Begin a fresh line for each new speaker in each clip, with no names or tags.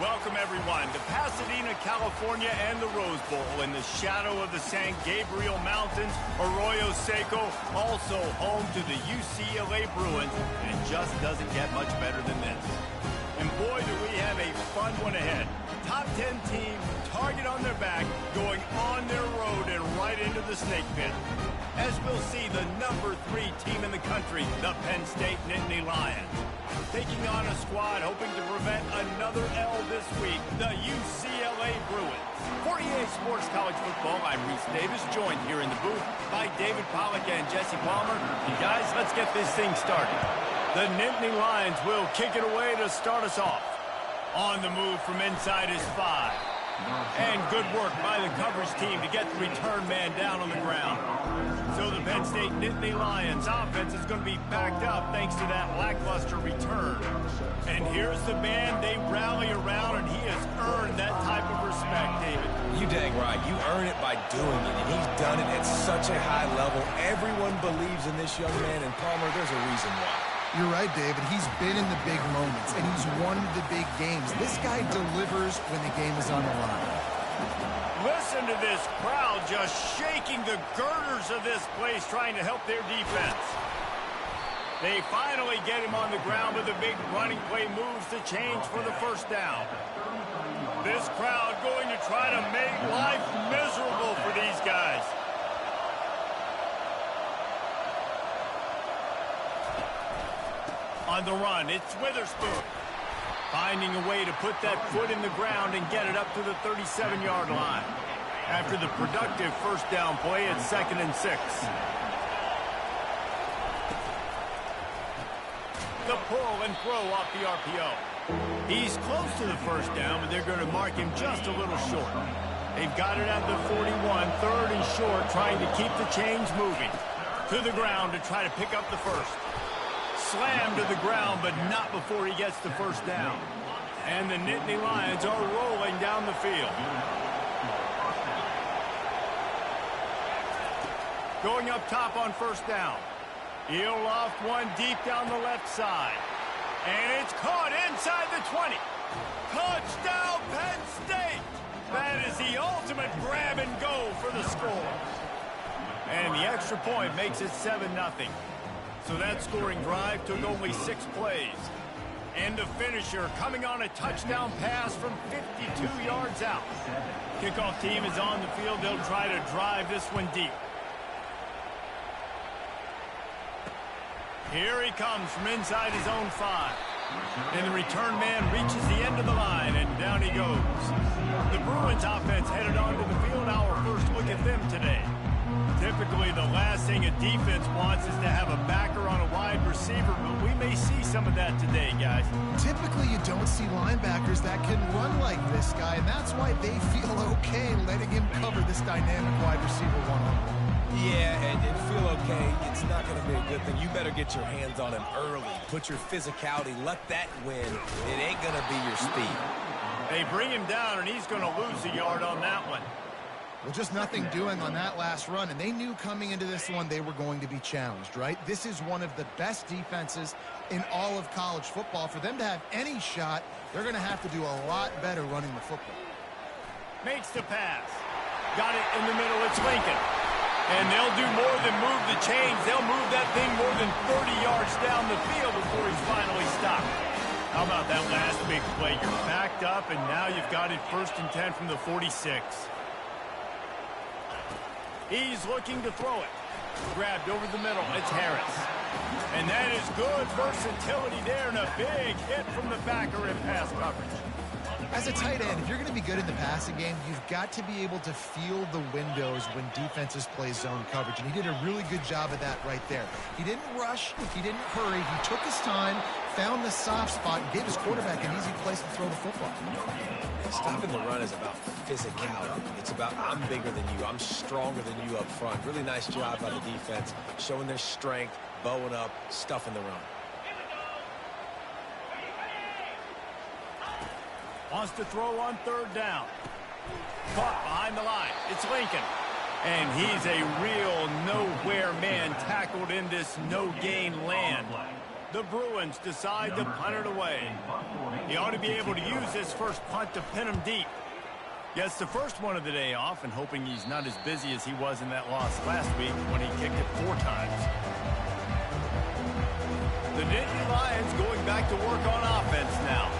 Welcome, everyone, to Pasadena, California, and the Rose Bowl in the shadow of the San Gabriel Mountains. Arroyo Seco, also home to the UCLA Bruins, and it just doesn't get much better than this. And boy, do we have a fun one ahead. Top 10 team, target on their back, going on their road and right into the snake pit. As we'll see, the number 3 team in the country, the Penn State Nittany Lions, taking on a squad hoping to prevent another L this week, the UCLA Bruins. For EA Sports College Football, I'm Reese Davis, joined here in the booth by David Pollack and Jesse Palmer. And guys, let's get this thing started. The Nittany Lions will kick it away to start us off. On the move from inside is 5. And good work by the coverage team to get the return man down on the ground. So the Penn State Nittany Lions offense is going to be backed up thanks to that lackluster return. And here's the man they rally around, and he has earned that type of respect, David.
You dang right. You earn it by doing it, and he's done it at such a high level. Everyone believes in this young man, and Palmer, there's a reason why.
You're right, David. He's been in the big moments, and he's won the big games. This guy delivers when the game is on the line.
Listen to this crowd just shaking the girders of this place, trying to help their defense. They finally get him on the ground, but the big running play moves the change for the first down. This crowd going to try to make life miserable for these guys. On the run, it's Witherspoon. Finding a way to put that foot in the ground and get it up to the 37-yard line. After the productive first down play, it's 2nd and 6. The pull and throw off the RPO. He's close to the first down, but they're going to mark him just a little short. They've got it at the 41, 3rd and short, trying to keep the chains moving. To the ground to try to pick up the first. Slammed to the ground, but not before he gets the first down. And the Nittany Lions are rolling down the field. Going up top on first down. He'll loft one deep down the left side. And it's caught inside the 20. Touchdown, Penn State! That is the ultimate grab and go for the score. And the extra point makes it 7-0. So that scoring drive took only 6 plays. And the finisher coming on a touchdown pass from 52 yards out. Kickoff team is on the field. They'll try to drive this one deep. Here he comes from inside his own 5. And the return man reaches the end of the line, and down he goes. The Bruins offense headed onto the field. Our first look at them today. Typically, the last thing a defense wants is to have a backer on a wide receiver, but we may see some of that today, guys.
Typically, you don't see linebackers that can run like this guy, and that's why they feel okay letting him cover this dynamic wide receiver one-on-one.
Yeah, and feel okay. It's not going to be a good thing. You better get your hands on him early. Put your physicality. Let that win. It ain't going to be your speed.
They bring him down, and he's going to lose a yard on that one.
Well, just nothing doing on that last run, and they knew coming into this one they were going to be challenged, right? This is one of the best defenses in all of college football. For them to have any shot, they're going to have to do a lot better running the football.
Makes the pass. Got it in the middle. It's Lincoln. And they'll do more than move the chains. They'll move that thing more than 30 yards down the field before he's finally stopped. How about that last big play? You're backed up, and now you've got it 1st and 10 from the 46. He's looking to throw it. Grabbed over the middle. It's Harris. And that is good versatility there, and a big hit from the backer in pass coverage.
As a tight end, if you're going to be good in the passing game, you've got to be able to feel the windows when defenses play zone coverage. And he did a really good job of that right there. He didn't rush. He didn't hurry. He took his time, found the soft spot, and gave his quarterback an easy place to throw the football.
Stopping the run is about physicality. It's about I'm bigger than you. I'm stronger than you up front. Really nice job by the defense, showing their strength, bowing up, stuffing the run.
Wants to throw on 3rd down. Caught behind the line. It's Lincoln. And he's a real nowhere man tackled in this no-gain land. The Bruins decide to punt it away. He ought to be able to use this first punt to pin him deep. Gets the first one of the day off and hoping he's not as busy as he was in that loss last week when he kicked it 4 times. The Nittany Lions going back to work on offense now.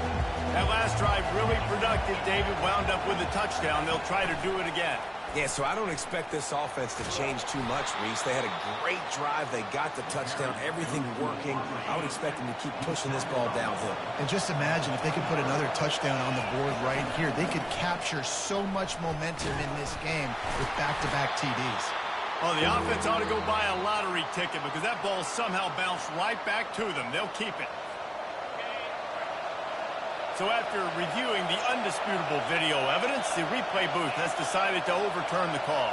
That last drive really productive. David wound up with a touchdown. They'll try to do it again.
Yeah, so I don't expect this offense to change too much, Reese. They had a great drive. They got the touchdown. Everything working. I would expect them to keep pushing this ball downhill.
And just imagine if they could put another touchdown on the board right here. They could capture so much momentum in this game with back-to-back TDs.
Oh, the offense ought to go buy a lottery ticket because that ball somehow bounced right back to them. They'll keep it. So after reviewing the undisputable video evidence, the replay booth has decided to overturn the call.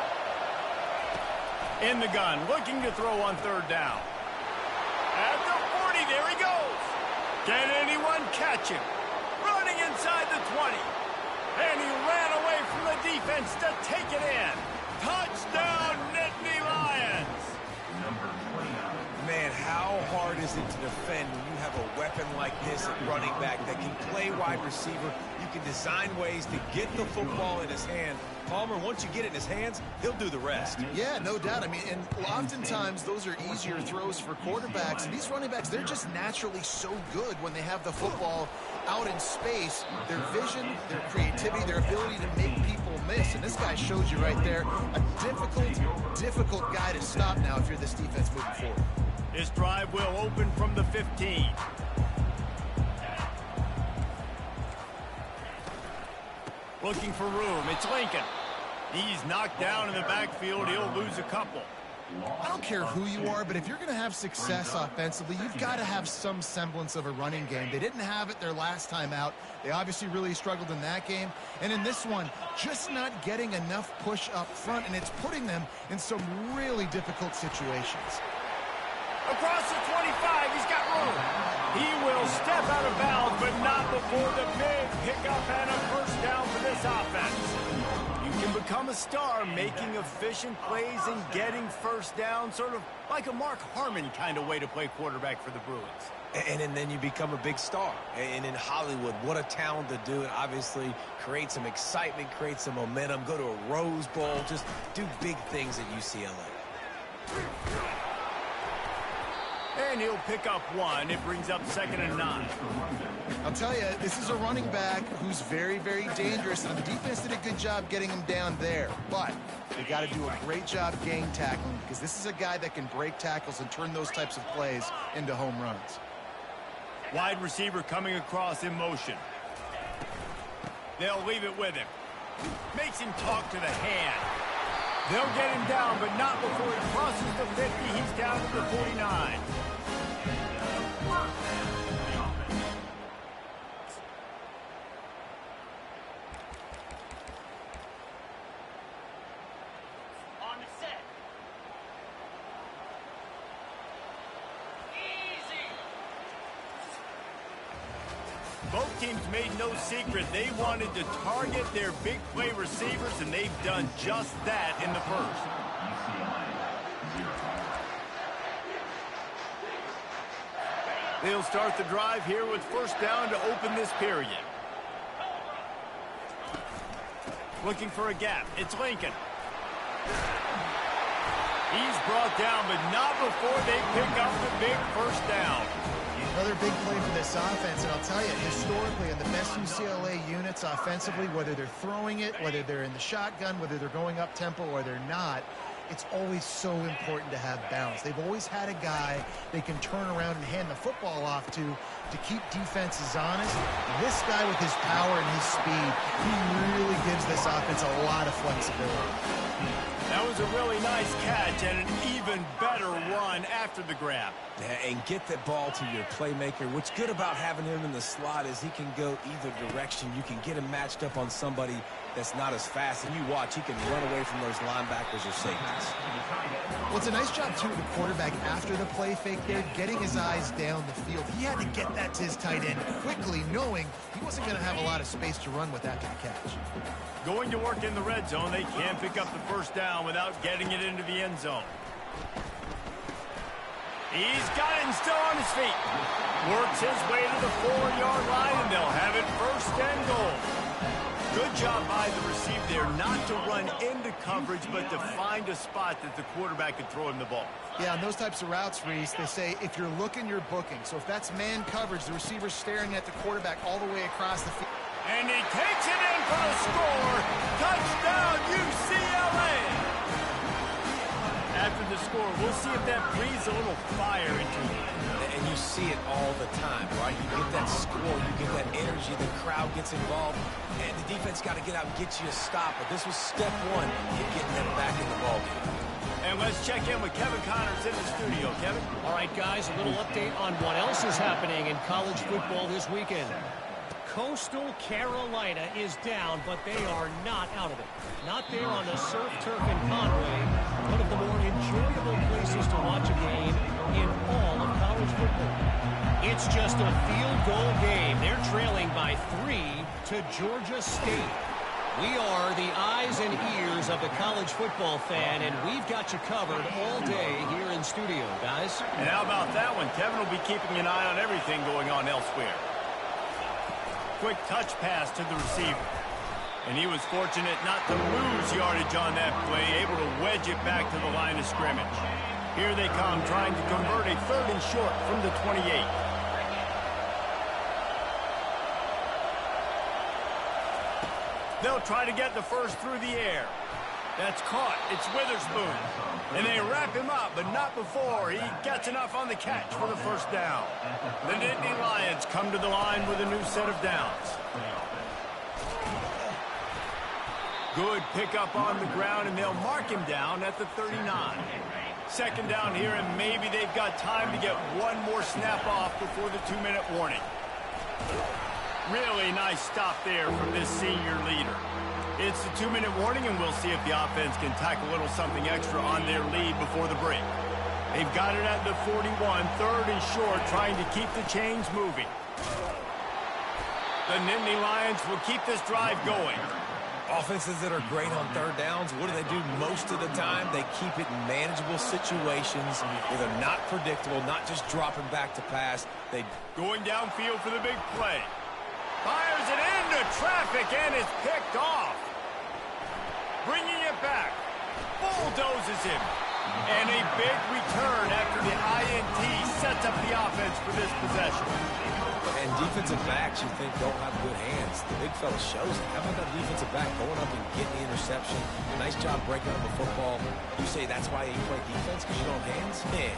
In the gun, looking to throw on 3rd down. At the 40, there he goes. Can anyone catch him? Running inside the 20. And he ran away from the defense to take it in. Touchdown, Nittany Lions.
Man, how hard is it to defend when you have a weapon like this at running back that can play wide receiver? You can design ways to get the football in his hand. Palmer, once you get it in his hands, he'll do the rest.
Yeah, no doubt. I mean, and oftentimes those are easier throws for quarterbacks. And these running backs, they're just naturally so good when they have the football out in space. Their vision, their creativity, their ability to make people miss. And this guy shows you right there a difficult guy to stop now if you're this defense moving forward.
This drive will open from the 15. Looking for room. It's Lincoln. He's knocked down in the backfield. He'll lose a couple.
I don't care who you are, but if you're going to have success offensively, you've got to have some semblance of a running game. They didn't have it their last time out. They obviously really struggled in that game. And in this one, just not getting enough push up front, and it's putting them in some really difficult situations.
Across the 25, he's got room. He will step out of bounds, but not before the big pickup and a first down for this offense. You can become a star making efficient plays and getting first down, sort of like a Mark Harmon kind of way to play quarterback for the Bruins.
And then you become a big star. And in Hollywood, what a talent to do it. Obviously, create some excitement, create some momentum, go to a Rose Bowl, just do big things at UCLA.
And he'll pick up 1. It brings up 2nd and 9.
I'll tell you, this is a running back who's very, very dangerous, and the defense did a good job getting him down there. But they got to do a great job game tackling because this is a guy that can break tackles and turn those types of plays into home runs.
Wide receiver coming across in motion. They'll leave it with him. Makes him talk to the hand. They'll get him down, but not before he crosses the 50. He's down to the 49.
On the set. Easy.
Both teams made no secret they wanted to target their big play receivers, and they've done just that in the first. They'll start the drive here with first down to open this period. Looking for a gap. It's Lincoln. He's brought down, but not before they pick up the big first down.
Another big play for this offense, and I'll tell you, historically, in the best UCLA units offensively, whether they're throwing it, whether they're in the shotgun, whether they're going up tempo or they're not, it's always so important to have balance. They've always had a guy they can turn around and hand the football off to keep defenses honest. And this guy with his power and his speed, he really gives this offense a lot of flexibility.
That was a really nice catch and an even better run after the grab.
Yeah, and get the ball to your playmaker. What's good about having him in the slot is he can go either direction. You can get him matched up on somebody that's not as fast. And you watch, he can run away from those linebackers or safeties.
Well, it's a nice job, too, of the quarterback after the play fake there, getting his eyes down the field. He had to get that to his tight end quickly, knowing he wasn't going to have a lot of space to run with after the catch.
Going to work in the red zone, they can pick up the first down without getting it into the end zone. He's got it and still on his feet. Works his way to the 4-yard line, and they'll have it first and goal. Good job by the receiver there not to run into coverage, but to find a spot that the quarterback could throw him the ball.
Yeah, on those types of routes, Reese, they say if you're looking, you're booking. So if that's man coverage, the receiver's staring at the quarterback all the way across the field.
And he takes it in for the score. Touchdown, UCLA. After the score, we'll see if that breathes a little fire into him.
And you see it all the time, right? You get that score, you get that energy, the crowd gets involved, and the defense got to get out and get you a stop. But this was step one in getting them back in the ballgame.
And let's check in with Kevin Connors in the studio. Kevin?
All right, guys, a little update on what else is happening in college football this weekend. Coastal Carolina is down, but they are not out of it. Not there on the surf turf in Conway, one of the more enjoyable places to watch a game in all of college football. It's just a field goal game. They're trailing by 3 to Georgia State. We are the eyes and ears of the college football fan, and we've got you covered all day here in studio, guys.
And how about that one? Kevin will be keeping an eye on everything going on elsewhere. Quick touch pass to the receiver. And he was fortunate not to lose yardage on that play, able to wedge it back to the line of scrimmage. Here they come, trying to convert a 3rd and short from the 28. They'll try to get the first through the air. That's caught. It's Witherspoon. And they wrap him up, but not before he gets enough on the catch for the first down. The Nittany Lions come to the line with a new set of downs. Good pickup on the ground, and they'll mark him down at the 39. Second down here, and maybe they've got time to get one more snap off before the 2-minute warning. Really nice stop there from this senior leader. It's the 2-minute warning, and we'll see if the offense can tack a little something extra on their lead before the break. They've got it at the 41, 3rd and short, trying to keep the chains moving. The Nittany Lions will keep this drive going.
Offenses that are great on 3rd downs, what do most of the time? They keep it in manageable situations where they're not predictable, not just dropping back to pass. They
going downfield for the big play. Fires it into traffic, and it's picked off. Bringing it back. Bulldozes him. And a big return after the INT sets up the offense for this possession.
And defensive backs you think don't have good hands. The big fella shows it. How about that defensive back going up and getting the interception? Nice job breaking up the football. You say that's why you play defense, because you don't have hands? Man.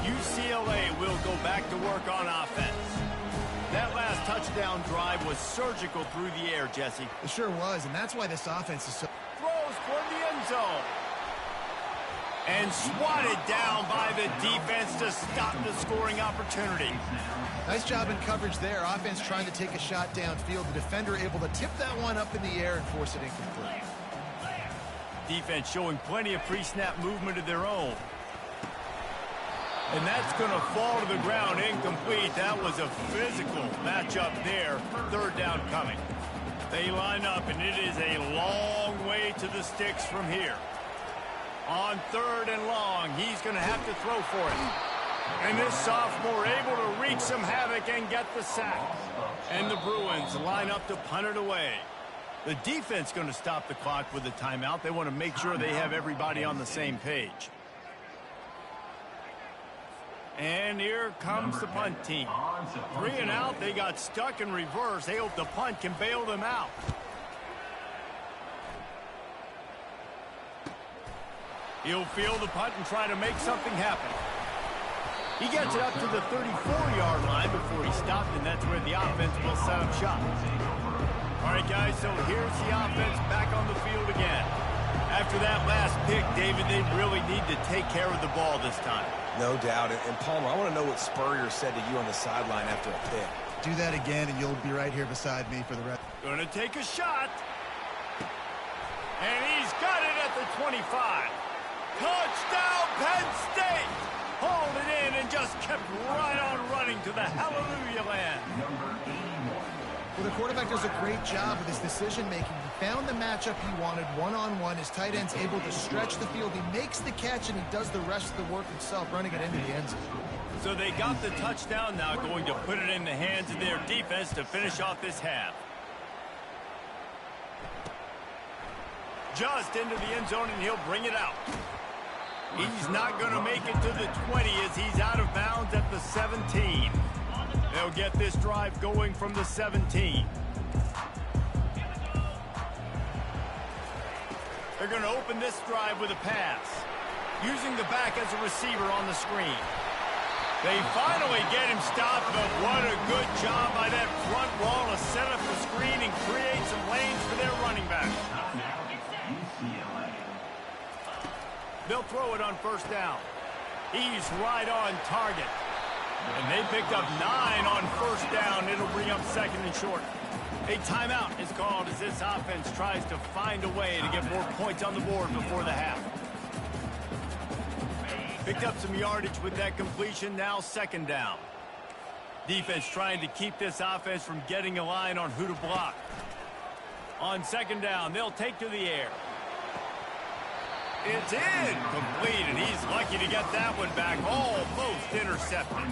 UCLA will go back to work on offense. That last touchdown drive was surgical through the air, Jesse.
It sure was, and that's why this offense is so...
Throws toward the end zone. And swatted down by the defense to stop the scoring opportunity.
Nice job in coverage there. Offense trying to take a shot downfield. The defender able to tip that one up in the air and force it incomplete.
Defense showing plenty of pre-snap movement of their own. And that's going to fall to the ground incomplete. That was a physical matchup there. 3rd down coming. They line up, and it is a long way to the sticks from here. On 3rd and long, he's going to have to throw for it. And this sophomore able to wreak some havoc and get the sack. And the Bruins line up to punt it away. The defense going to stop the clock with a timeout. They want to make sure they have everybody on the same page. And here comes the punt team. 3 and out. They got stuck in reverse. They hope the punt can bail them out. He'll field the punt and try to make something happen. He gets it up to the 34-yard line before he stopped, and that's where the offense will set up shop. All right, guys, so here's the offense back on the field again. After that last pick, David, they really need to take care of the ball this time.
No doubt. And Palmer, I want to know what Spurrier said to you on the sideline after a pick.
Do that again, and you'll be right here beside me for the rest.
Going to take a shot. And he's got it at the 25. Touchdown, Penn State! Hauled it in and just kept right on running to the hallelujah land.
Well, the quarterback does a great job with his decision-making. He found the matchup he wanted one-on-one. His tight end's able to stretch the field. He makes the catch, and he does the rest of the work himself, running it into the end zone.
So they got the touchdown now, going to put it in the hands of their defense to finish off this half. Just into the end zone, and he'll bring it out. He's not going to make it to the 20 as he's out of bounds at the 17. They'll get this drive going from the 17. They're going to open this drive with a pass, using the back as a receiver on the screen. They finally get him stopped, but what a good job by that front wall to set up the screen and create some lanes for their running back. They'll throw it on first down. He's right on target. And they picked up 9 on first down. It'll bring up second and short. A timeout is called as this offense tries to find a way to get more points on the board before the half. Picked up some yardage with that completion. Now second down. Defense trying to keep this offense from getting a line on who to block. On second down, they'll take to the air. It's incomplete, and he's lucky to get that one back. Almost intercepted.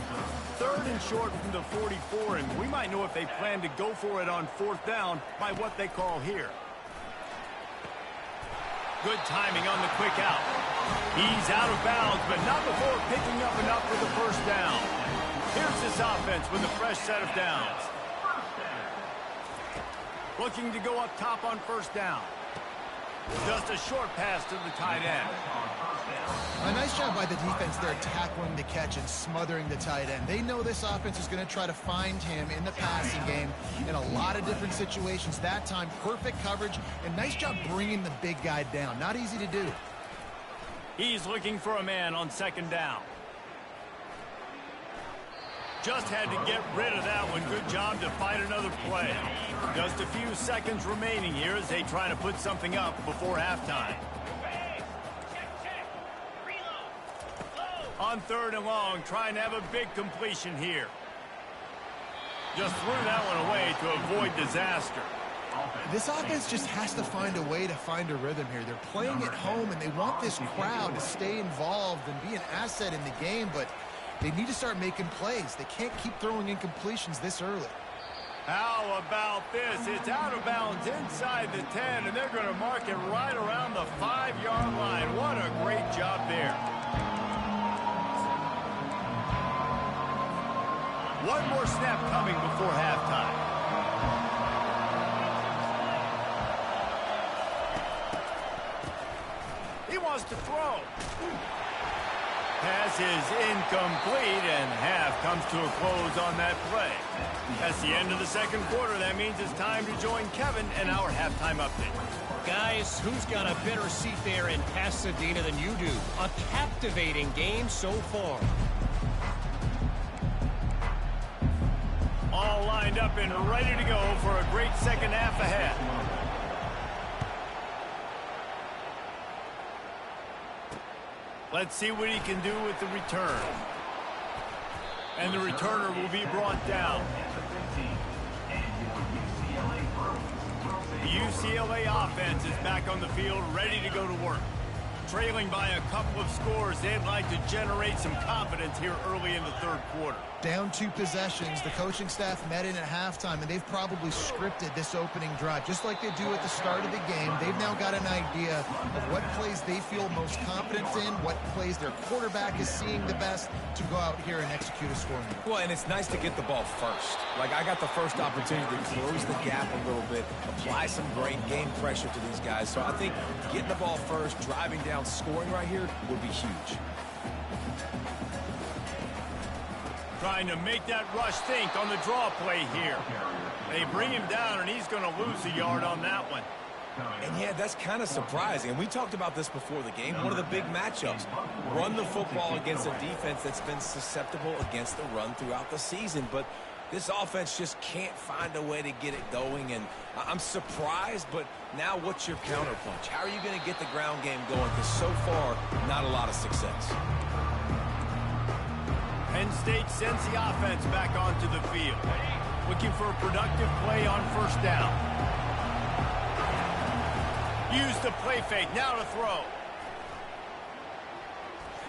Third and short from the 44, and we might know if they plan to go for it on fourth down by what they call here. Good timing on the quick out. He's out of bounds, but not before picking up enough for the first down. Here's this offense with a fresh set of downs. Looking to go up top on first down. Just a short pass to the tight end.
A nice job by the defense there, tackling the catch and smothering the tight end. They know this offense is going to try to find him in the passing game in a lot of different situations. That time, perfect coverage, and nice job bringing the big guy down. Not easy to do.
He's looking for a man on second down. Just had to get rid of that one. Good job to fight another play. Just a few seconds remaining here as they try to put something up before halftime. On third and long, trying to have a big completion here. Just threw that one away to avoid disaster.
This offense just has to find a way to find a rhythm here. They're playing at home, and they want this crowd to stay involved and be an asset in the game, but they need to start making plays. They can't keep throwing incompletions this early.
How about this? It's out of bounds inside the 10, and they're going to mark it right around the 5-yard line. What a great job there. One more snap coming before halftime. He wants to throw. Pass is incomplete, and half comes to a close on that play. That's the end of the second quarter. That means it's time to join Kevin and our halftime update.
Guys, who's got a better seat there in Pasadena than you do? A captivating game so far.
All lined up and ready to go for a great second half ahead. Let's see what he can do with the return. And the returner will be brought down. The UCLA offense is back on the field, ready to go to work. Trailing by a couple of scores, they'd like to generate some confidence here early in the third quarter.
Down 2 possessions, the coaching staff met in at halftime, and they've probably scripted this opening drive. Just like they do at the start of the game, they've now got an idea of what plays they feel most confident in, what plays their quarterback is seeing the best to go out here and execute a scoring.
Well, and it's nice to get the ball first. Like, I got the first opportunity to close the gap a little bit, apply some great game pressure to these guys. So I think getting the ball first, driving down, scoring right here would be huge.
Trying to make that rush think on the draw play here. They bring him down, and he's going to lose a yard on that one.
And yeah, that's kind of surprising. And we talked about this before the game. One of the big matchups. Run the football against a defense that's been susceptible against the run throughout the season. But this offense just can't find a way to get it going. And I'm surprised, but now what's your counterpunch? How are you going to get the ground game going? Because so far, not a lot of success.
Penn State sends the offense back onto the field. Looking for a productive play on first down. Use the play fake. Now to throw.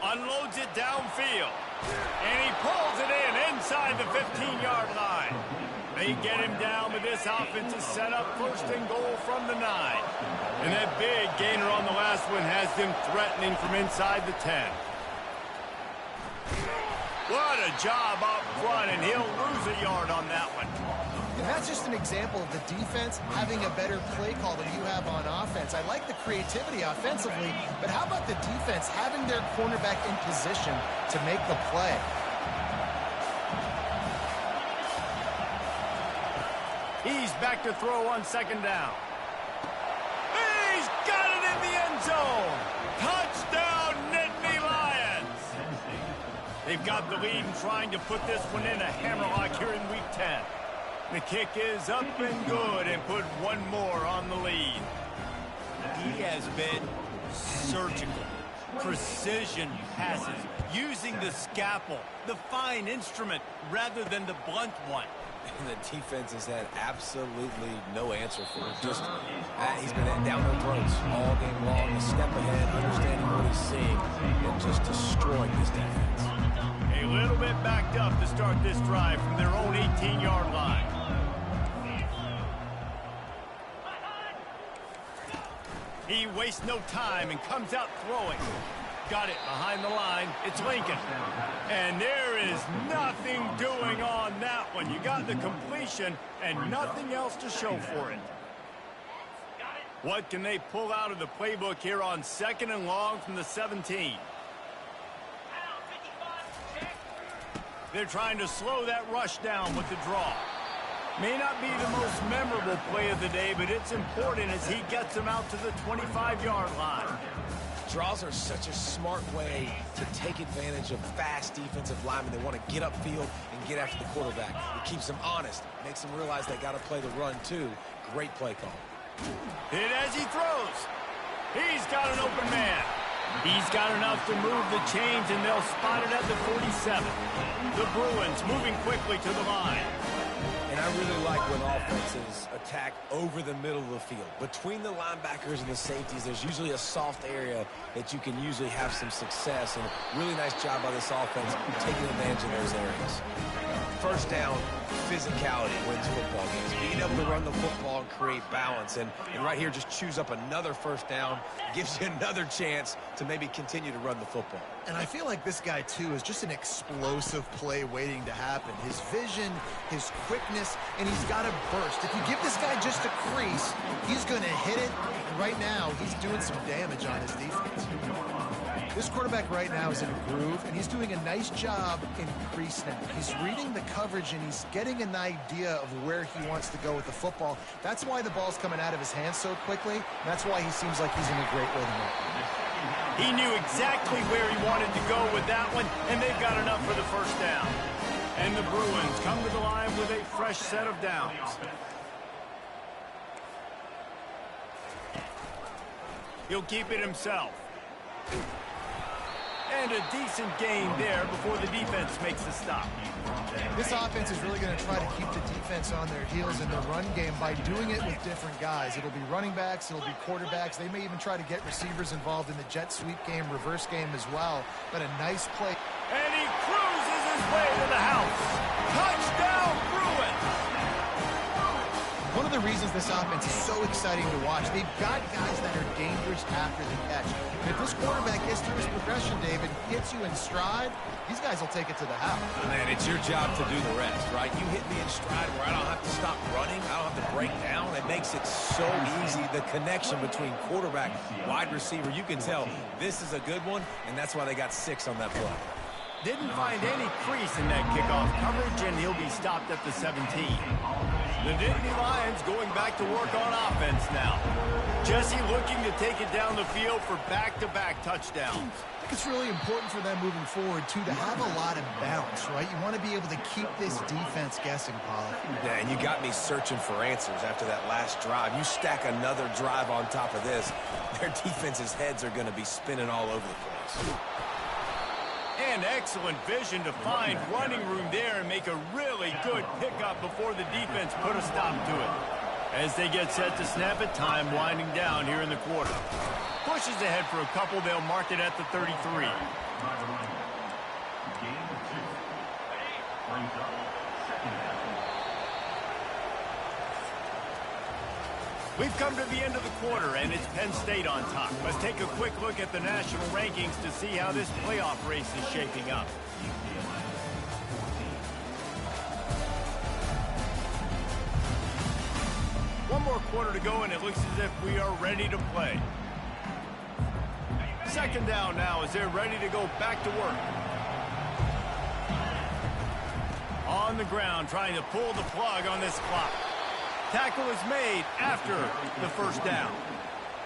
Unloads it downfield. And he pulls it in inside the 15-yard line. They get him down, but this offense is set up first and goal from the 9. And that big gainer on the last one has them threatening from inside the 10. What a job up front, and he'll lose a yard on that one.
And that's just an example of the defense having a better play call than you have on offense. I like the creativity offensively, but how about the defense having their cornerback in position to make the play?
He's back to throw on second down. He's got it in the end zone. Touchdown, Nittany Lions. They've got the lead and trying to put this one in a hammerlock here in Week 10. The kick is up and good and put one more on the lead. He has been surgical. Precision passes, using the scalpel, the fine instrument, rather than the blunt one.
And the defense has had absolutely no answer for it. Just, he's been down their throats all game long, a step ahead, understanding what he's seeing, and just destroying this defense.
A little bit backed up to start this drive from their own 18-yard line. He wastes no time and comes out throwing. Got it behind the line. It's Lincoln. And there is nothing doing on that one. You got the completion and nothing else to show for it. What can they pull out of the playbook here on second and long from the 17? They're trying to slow that rush down with the draw. May not be the most memorable play of the day, but it's important as he gets them out to the 25-yard line.
Draws are such a smart way to take advantage of fast defensive linemen. They want to get upfield and get after the quarterback. It keeps them honest, makes them realize they got to play the run too. Great play call.
Hit as he throws. He's got an open man. He's got enough to move the chains, and they'll spot it at the 47. The Bruins moving quickly to the line.
And I really like when offenses attack over the middle of the field. Between the linebackers and the safeties, there's usually a soft area that you can usually have some success. And really nice job by this offense taking advantage of those areas. First down, physicality wins football games. Being able to run the football and create balance. And right here, just choose up another first down. Gives you another chance to maybe continue to run the football.
And I feel like this guy, too, is just an explosive play waiting to happen. His vision, his quickness, and he's got a burst. If you give this guy just a crease, he's going to hit it. And right now, he's doing some damage on his defense. This quarterback right now is in a groove, and he's doing a nice job in crease snap. He's reading the coverage, and he's getting an idea of where he wants to go with the football. That's why the ball's coming out of his hands so quickly. That's why he seems like he's in a great rhythm right now.
He knew exactly where he wanted to go with that one, and they've got enough for the first down. And the Bruins come to the line with a fresh set of downs. He'll keep it himself. And a decent game there before the defense makes the stop.
This offense is really going to try to keep the defense on their heels in the run game by doing it with different guys. It'll be running backs, it'll be quarterbacks. They may even try to get receivers involved in the jet sweep game, reverse game as well. But a nice play.
And he cruises his way to the house. Touchdown, Bruins!
One of the reasons this offense is so exciting to watch, they've got guys that are dangerous after the catch. And if this quarterback gets through his progression, David, hits you in stride, these guys will take it to the house.
Man, it's your job to do the rest, right? You hit me in stride where I don't have to stop running. I don't have to break down. It makes it so easy. The connection between quarterback, wide receiver, you can tell this is a good one, and that's why they got 6 on that play.
Didn't find any crease in that kickoff coverage, and he'll be stopped at the 17. The Nittany Lions going back to work on offense now. Jesse looking to take it down the field for back-to-back touchdowns.
I think it's really important for them moving forward, too, to have a lot of balance, right? You want to be able to keep this defense guessing, Pollock.
Yeah, and you got me searching for answers after that last drive. You stack another drive on top of this, their defense's heads are going to be spinning all over the place.
And excellent vision to find running room there and make a really good pickup before the defense put a stop to it. As they get set to snap it, time winding down here in the quarter. Pushes ahead for a couple. They'll mark it at the 33. We've come to the end of the quarter, and it's Penn State on top. Let's take a quick look at the national rankings to see how this playoff race is shaping up. One more quarter to go, and it looks as if we are ready to play. Second down now as they're ready to go back to work. On the ground, trying to pull the plug on this clock. Tackle is made after the first down.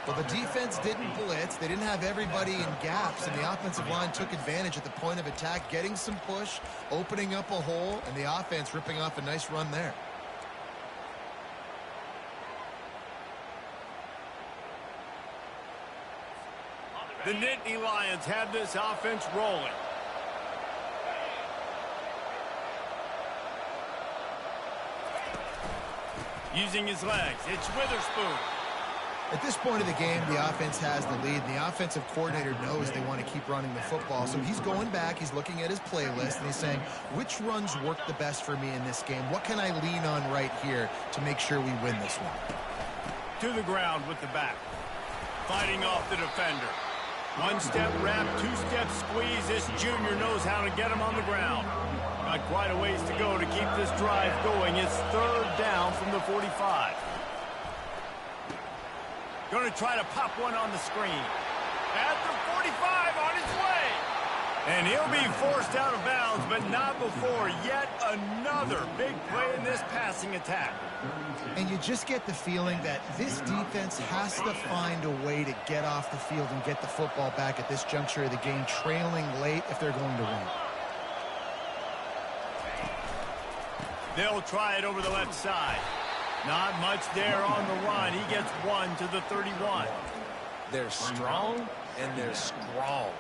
Well, the defense didn't blitz. They didn't have everybody in gaps, and the offensive line took advantage at the point of attack, getting some push, opening up a hole, and the offense ripping off a nice run there.
The Nittany Lions have this offense rolling. Using his legs, it's Witherspoon.
At this point of the game, the offense has the lead. The offensive coordinator knows they want to keep running the football. So he's going back, he's looking at his playlist, and he's saying, which runs work the best for me in this game? What can I lean on right here to make sure we win this one?
To the ground with the back. Fighting off the defender. One-step wrap, two-step squeeze. This junior knows how to get him on the ground. Got quite a ways to go to keep this drive going. It's third down from the 45. Going to try to pop one on the screen. At the 45 on his way. And he'll be forced out of bounds, but not before yet another big play in this passing attack.
And you just get the feeling that this defense has to find a way to get off the field and get the football back at this juncture of the game, trailing late if they're going to win.
They'll try it over the left side. Not much there on the run. He gets one to the 31.
They're strong and they're strong.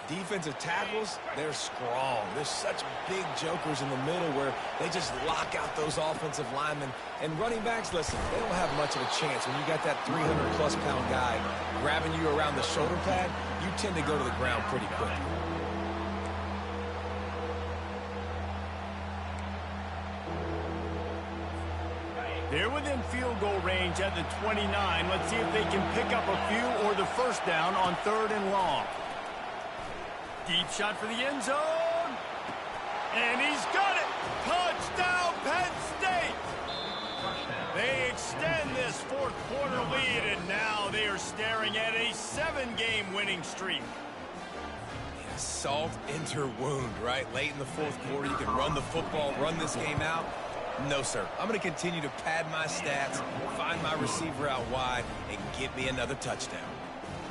Defensive tackles, they're strong. There's such big jokers in the middle where they just lock out those offensive linemen. And running backs, listen, they don't have much of a chance. When you got that 300-plus pound guy grabbing you around the shoulder pad, you tend to go to the ground pretty quick.
They're within field goal range at the 29. Let's see if they can pick up a few or the first down on third and long. Deep shot for the end zone. And he's got it. Touchdown, Penn State. They extend this fourth quarter lead, and now they are staring at a 7-game winning streak.
Yeah, salt into wound, right? Late in the fourth quarter, you can run the football, run this game out. No, sir. I'm going to continue to pad my stats, find my receiver out wide, and get me another touchdown.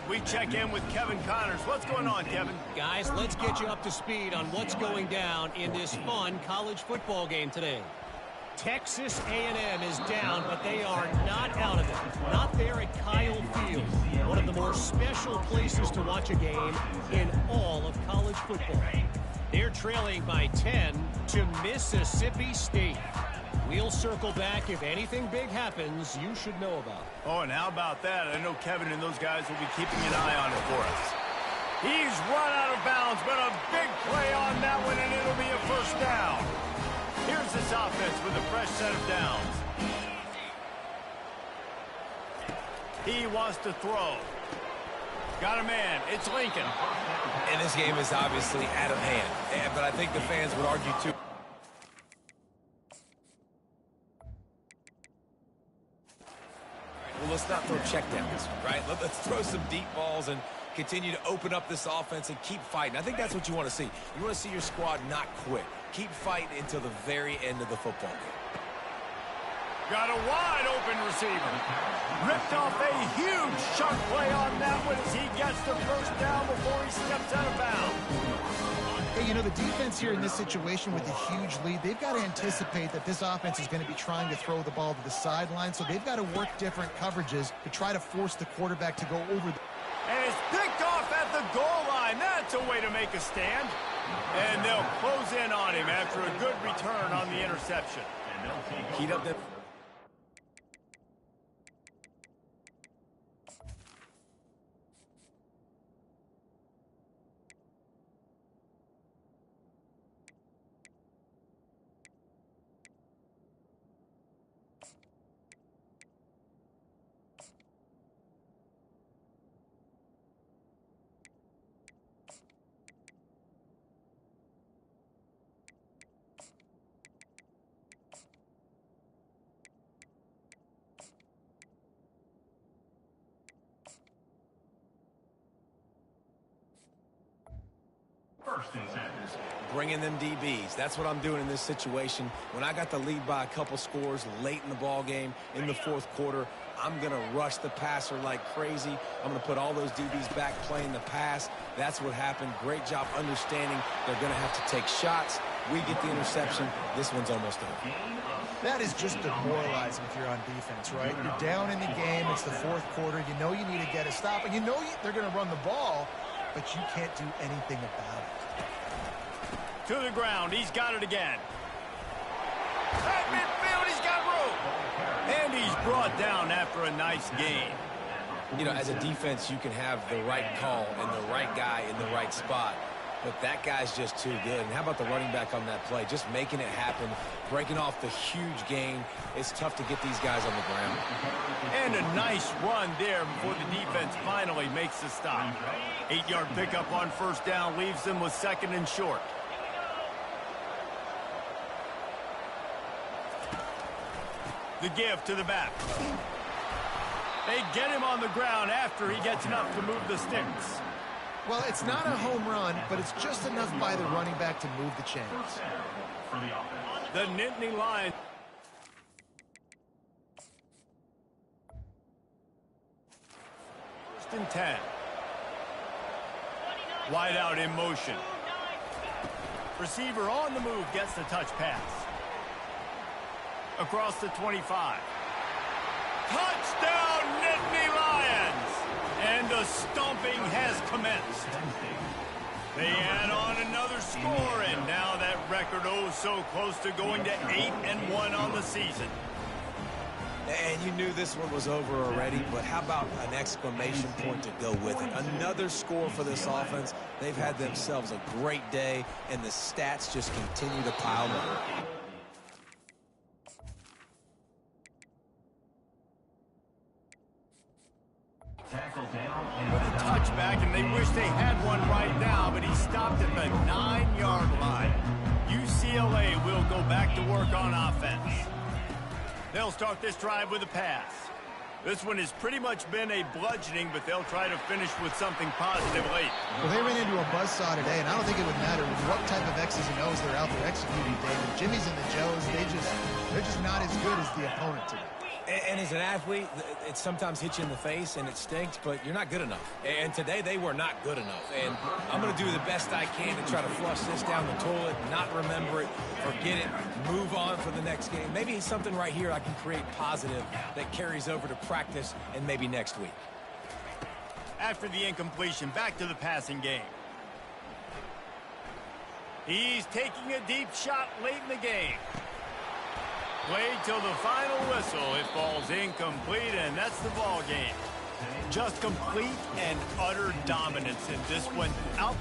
We check in with Kevin Connors. What's going on, Kevin?
Guys, let's get you up to speed on what's going down in this fun college football game today. Texas A&M is down, but they are not out of it. Not there at Kyle Field, one of the more special places to watch a game in all of college football. They're trailing by 10 to Mississippi State. We'll circle back. If anything big happens, you should know about it.
Oh, and how about that? I know Kevin and those guys will be keeping an eye on it for us. He's run out of bounds, but a big play on that one, and it'll be a first down. Here's this offense with a fresh set of downs. He wants to throw. Got a man. It's Lincoln.
And this game is obviously out of hand. But I think the fans would argue, too. Well, let's not throw checkdowns, right? Let's throw some deep balls and continue to open up this offense and keep fighting. I think that's what you want to see. You want to see your squad not quit. Keep fighting until the very end of the football game.
Got a wide open receiver. Ripped off a huge chunk play on that one as he gets the first down before he steps out of bounds.
Hey, you know, the defense here in this situation with a huge lead, they've got to anticipate that this offense is going to be trying to throw the ball to the sideline, so they've got to work different coverages to try to force the quarterback to go over.
And it's picked off at the goal line. That's a way to make a stand. And they'll close in on him after a good return on the interception.
Heat up the... Bringing them DBs. That's what I'm doing in this situation. When I got the lead by a couple scores late in the ball game, in the fourth quarter, I'm going to rush the passer like crazy. I'm going to put all those DBs back playing the pass. That's what happened. Great job understanding they're going to have to take shots. We get the interception. This one's almost over.
That is just demoralizing if you're on defense, right? You're down in the game. It's the fourth quarter. You know you need to get a stop, and you know they're going to run the ball, but you can't do anything about it.
To the ground. He's got it again. At midfield, he's got room. And he's brought down after a nice gain.
You know, as a defense, you can have the right call and the right guy in the right spot. But that guy's just too good. And how about the running back on that play? Just making it happen, breaking off the huge gain. It's tough to get these guys on the ground.
And a nice run there before the defense finally makes the stop. 8-yard pickup on first down leaves them with second and short. The give to the back. They get him on the ground after he gets enough to move the sticks.
Well, it's not a home run, but it's just enough by the running back to move the chains.
The Nittany Lions. First and 10. Wide out in motion. Receiver on the move gets the touch pass. Across the 25. Touchdown, Nittany Lions! And the stomping has commenced. They add on another score, and now that record so close to going to 8-1 on the season.
And you knew this one was over already, but how about an exclamation point to go with it? Another score for this offense. They've had themselves a great day, and the stats just continue to pile up.
With a touchback, and they wish they had one right now, but he stopped at the 9-yard line. UCLA will go back to work on offense. They'll start this drive with a pass. This one has pretty much been a bludgeoning, but they'll try to finish with something positive late.
Well, they ran into a buzzsaw today, and I don't think it would matter what type of X's and O's they're out there executing, David. Jimmy's and the Joes, they're just not as good as the opponent today.
And as an athlete, it sometimes hits you in the face and it stinks, but you're not good enough. And today they were not good enough. And I'm going to do the best I can to try to flush this down the toilet, not remember it, forget it, move on for the next game. Maybe something right here I can create positive that carries over to practice and maybe next week.
After the incompletion, back to the passing game. He's taking a deep shot late in the game. Played till the final whistle. It falls incomplete, and that's the ball game. Just complete and utter dominance in this one. Out.